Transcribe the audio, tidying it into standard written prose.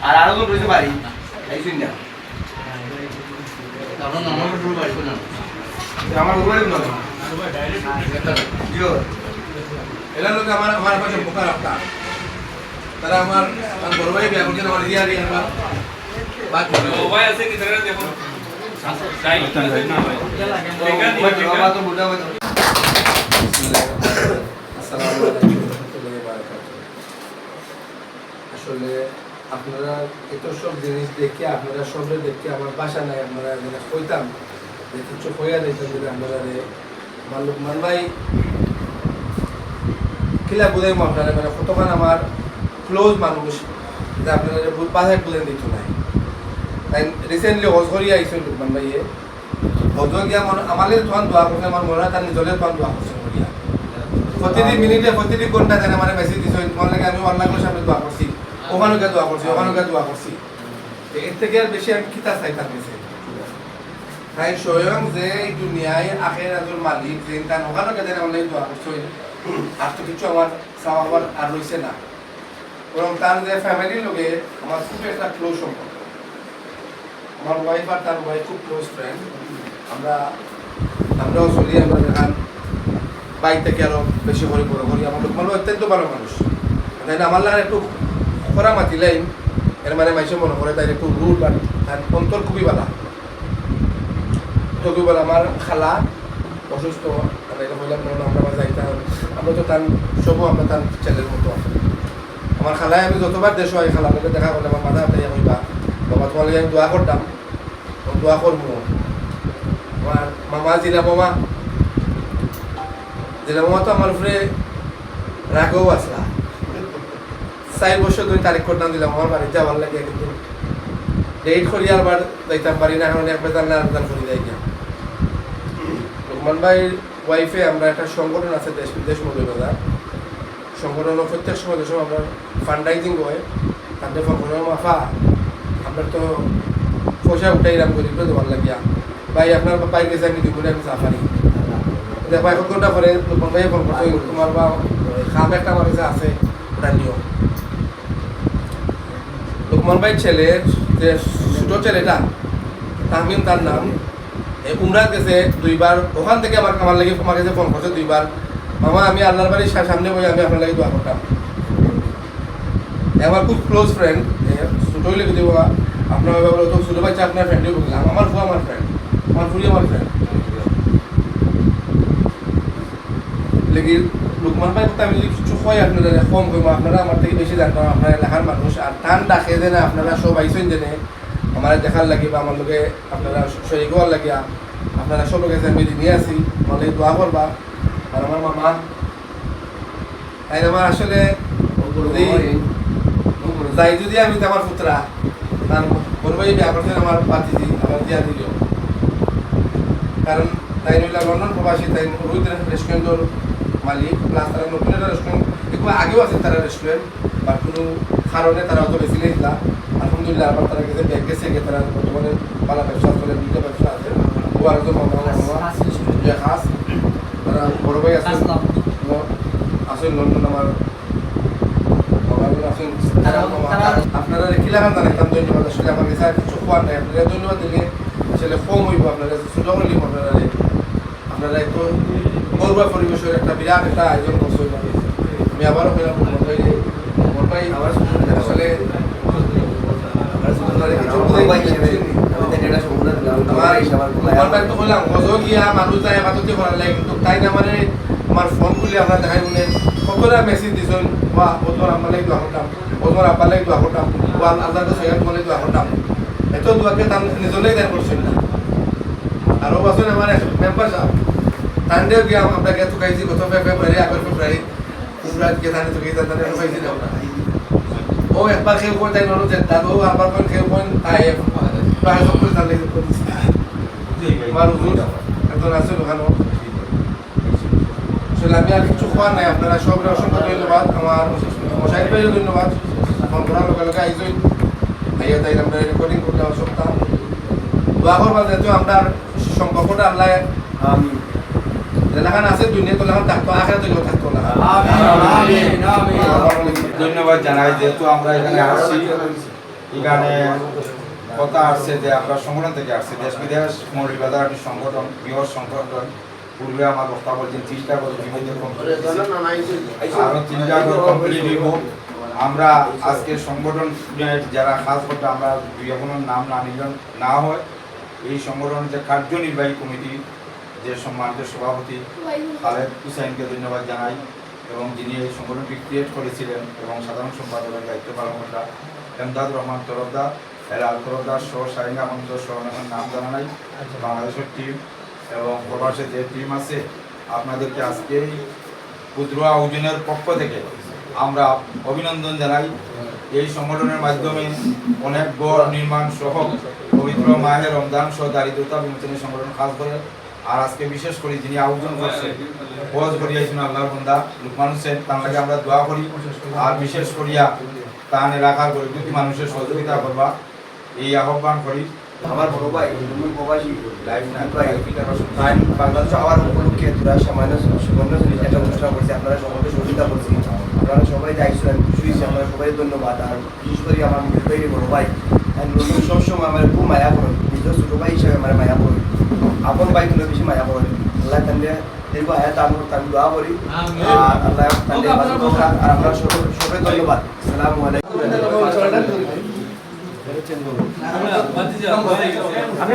আর আরো তো রয়েছে বাড়ি এই শুন না আমার উপরে এরা লোক আমার পাশে বোকা রাখতা তারা আমার বড় ভাই বিয়া করছেন আমার রিয়া রিয়া আমার বাদ করে ও ভাই আছে কি তারা দেখো তাই না ভাই বাবা তো বুড়া ভাই আসসালামু আলাইকুম ওয়া বারাকাতুহু আসলে আপনারা এত সব জিনিস দেখে আপনারা সবে দেখে আমার বাসা নাই আপনারা মানে কইতাম যে কিছু কইয়া দিতেন যদি আপনারা মান ভাই কিলা বুঝাই আপনারা মানে কতক্ষণ আমার ক্লোজ মানুষ যে আপনারা বাসায় বলে দিত নাই তাই রিসেন্টলি হজঘরি আইসেন লুকমান ভাইয়ে হজ গিয়া আমাদের তখন দোয়া করছে আমার মনে হয় তার নিজলের তখন দোয়া করছেন বলিয়া প্রতিটি মিনিটে প্রতিটি ঘন্টা যেন আমার মেসেজ দিচ্ছে তোমার লাগে আমি অনলাইনের সামনে দোয়া করছি ওখানে গিয়ে দোয়া করছি ওখানে গিয়ে দোয়া করছি এর থেকে আর বেশি আমি কিতা চাইতাম গেছে তাই স্বয়ং যে এই দুনিয়ায় আখেরাতুল মালিক যে তার ওখানে গিয়ে যেন অনলাইন দোয়া করছে আর তো কিছু আমার চাওয়ার আর রয়েছে না বরং তার যে ফ্যামিলির লোকে আমার খুব একটা ক্লোজ সম্পর্ক আমার ওয়াইফ আর তার ওয়াইফ খুব ক্লোজ ফ্রেন্ড আমরাও চলি আমরা দেখান বাইক থেকে আরো বেশি করে বড় করি আমার লোক মানে অত্যন্ত ভালো মানুষ তাই না আমার লাগে একটু খরা মাতিলেন এর মানে মাইসে মনে করে তাই একটু রুট বা তার অন্তর খুবই ভালো খুবই ভালো আমার খালা অসুস্থ হইলাম আমরা যাইতাম আমরা তো তার সবও আমরা তার ছেলের মতো আমার খালায় আমি যতবার দেশ হয় খালা লোকে দেখা করলে আমার মাথা হাতাইয়া হইবা বাবা তোমার আমি দোয়া করতাম দোয়া করবো আমার মামা জিলা মামা তো আমার উপরে রাগও আসলা 4 বছর ধরে তারিখ করতাম দিলাম আমার বাড়িতে যাওয়ার লাগে কিন্তু ডেট করি আবার যাইতাম পারি না এখন একবার জান না আবেদন করি যাই গিয়া লোকমান ভাইয়ের ওয়াইফে আমরা একটা সংগঠন আছে দেশ বিদেশ মৌলবাজার সংগঠন প্রত্যেক সময় দেশ আমরা ফান্ডরাইজিং হয় তাদের ফোনের মাফা আপনার তো পয়সা উঠাই রাম করি দেওয়ার লাগিয়া ভাই আপনার পাই গেছে আমি দিব আমি সাফারি দেখো 1 ঘন্টা পরে লোকমান ভাই ফোন করতে তোমার বা খাম একটা আমার কাছে আছে ওটা নিও লোকমান ভাই ছেলের যে ছোট ছেলেটা তাহমিম তার নাম উমরা গেছে 2 বার ওখান থেকে আমার লাগে আমার কাছে ফোন করছে 2 বার মামা আমি আল্লাহর বাড়ির সামনে বই আমি আপনার লাগে দোয়া করতাম আমার খুব ক্লোজ ফ্রেন্ড ছোট হইলে যদি আপনার বলো তো ছোট বাচ্চা আপনার ফ্রেন্ডই বললাম আমার ফুয়া আমার ফ্রেন্ড আমার ফুরি আমার ফ্রেন্ড লেকিন লোকমান ভাই আমি যদি কিছু হয় আপনারা কম কইব আপনারা আমার থেকে বেশি জানতাম আপনারা এলাকার মানুষ আর টান ডাকে দেন আপনারা সব আইসেন জেনে আমার দেখার লাগে বা আমার লোকে আপনারা শরীর হওয়ার লাগিয়া আপনারা সব লোক আমি নিয়ে আসি মানে দোয়া করবা আর আমার মামা তাই আমার আসলে যাই যদি আমি আমার পুত্রা তার বড় ভাই বিয়া করছেন আমার বাতিজি আমার দিয়া দিল কারণ তাই নইলা লন্ডন প্রবাসী তাই রোহিত রেস্টুরেন্টের মালিক প্লাস তারা নতুন একটা রেস্টুরেন্ট একবার আগেও আছে তারা রেস্টুরেন্ট বা কোনো কারণে তারা অত বেশি নিয়েছিলাম আলহামদুলিল্লাহ আবার তারা গেছে ব্যাগ গেছে গিয়ে তারা বর্তমানে পালা ব্যবসা করে 2টা ব্যবসা আছে ও আরেকজন মামা খাস তারা বড় ভাই আছে আসেন লন্ডন আমার আপনারা কি লাগান জানাইতাম ধন্যবাদ আসলে আমার কাছে কিছু খোয়ার নাই আপনারা ধন্যবাদ দিলে আসলে কম হইব আপনারা ছোট হইব আপনারা একটু গর্ব পরিবেশের একটা বিরাট একটা আয়োজন করছে আমি আবারও পেলাম ভাই আবার আসলে মানুষ যায় এবাদতি করার লাগে কিন্তু তাই না মানে আমার ফোন খুলে আমরা দেখাই মনে কতটা মেসেজ দিছেন বা ওদের আমার লাগে দোয়া করতাম ওদের আব্বার লাগে দোয়া করতাম ও আল্লাহ তো সৈয়দ বলে দোয়া করতাম এত দোয়াকে তার নিজলেই দেন করছেন না আরও বছর আমার মেম্বার সাহেব তান্ডেও গিয়ে আমরা গিয়ে তুকাইছি কত ফেব্রুয়ারি আগের ফেব্রুয়ারি উমরাত গিয়ে তানে তুকাই তানে পাইছি না ও একবার খেয়ে কোন তাই নরম যেত দাদু আবার কোন খেয়ে কোন তাই প্রায় সব করে তাহলে করেছি আমার হুজুর একজন আছে ওখানে আসলে আমি আর কিছু খোয়ার নাই আপনারা সব অসংখ্য ধন্যবাদ আমার মশাইর ভাইও ধন্যবাদ আমার ঘোরার লোকে আইসই আইয়া তাই আমরা রেকর্ডিং করলে অসুবিধা দোয়া করবা যেহেতু আমরা সম্পর্কটা আল্লাহ এলাকান আছে দুনিয়া তো থাকতো আখেরা তো থাকতো না ধন্যবাদ জানাই যেহেতু আমরা এখানে আসছি এখানে কথা আসছে যে আমরা সংগঠন থেকে আসছি দেশ বিদেশ মৌলবাজার একটি সংগঠন বৃহৎ সংগঠন পূর্বে আমার বক্তা বলছেন 3টা করে আরো 3টা করে কমপ্লিট হইব আমরা আজকে সংগঠনের যারা খাস করতে আমরা কোনো নাম না নিলেন না হয় এই সংগঠনের যে কার্যনির্বাহী কমিটি যে সম্মানিত সভাপতি খালেদ হুসাইনকে ধন্যবাদ জানাই এবং যিনি এই সংগঠনটি ক্রিয়েট করেছিলেন এবং সাধারণ সম্পাদকের দায়িত্ব পালন করা এমদাদ রহমান তরফদার হেলাল তরফদার সহ শাহিন আহমদ সহ এখন নাম জানা নাই বাংলাদেশের টিম এবং প্রবাসে যে টিম আছে আপনাদেরকে আজকে এই ক্ষুদ্র আয়োজনের পক্ষ থেকে আমরা অভিনন্দন জানাই এই সংগঠনের মাধ্যমে অনেক গড় নির্মাণ সহ পবিত্র মাহে রমজান সহ দারিদ্রতা বিমোচনের সংগঠন কাজ করে আর আজকে বিশেষ করে যিনি আয়োজন করছে বজ করিয়াছেন আল্লাহর বান্দা লুকমান হোসেন তার লাগে আমরা দোয়া করি আর বিশেষ করিয়া তান এলাকার গরিবী মানুষের সহযোগিতা করবা এই আহ্বান করি আমার বড় ভাই প্রবাসী লাইফ না ভাই বাংলাদেশ আবার উপলক্ষে তোরা সামান্য সুবর্ণ একটা অনুষ্ঠান করছে আপনারা সকলকে সহযোগিতা করছি আপনারা সবাই যাইছিলেন খুশি হয়েছি আমরা সবাই ধন্যবাদ আর বিশেষ করে আমার মুখের বড় ভাই নতুন সবসময় আমার খুব মায়া করেন নিজের ছোটো ভাই হিসাবে আমার মায়া করেন আপন ভাইগুলো বেশি মায়া করেন আল্লাহ তাহলে দীর্ঘ আয়াত আমি দোয়া করি আর আল্লাহ তাহলে আর আমরা সবাই ধন্যবাদ আসসালামু আলাইকুম আমি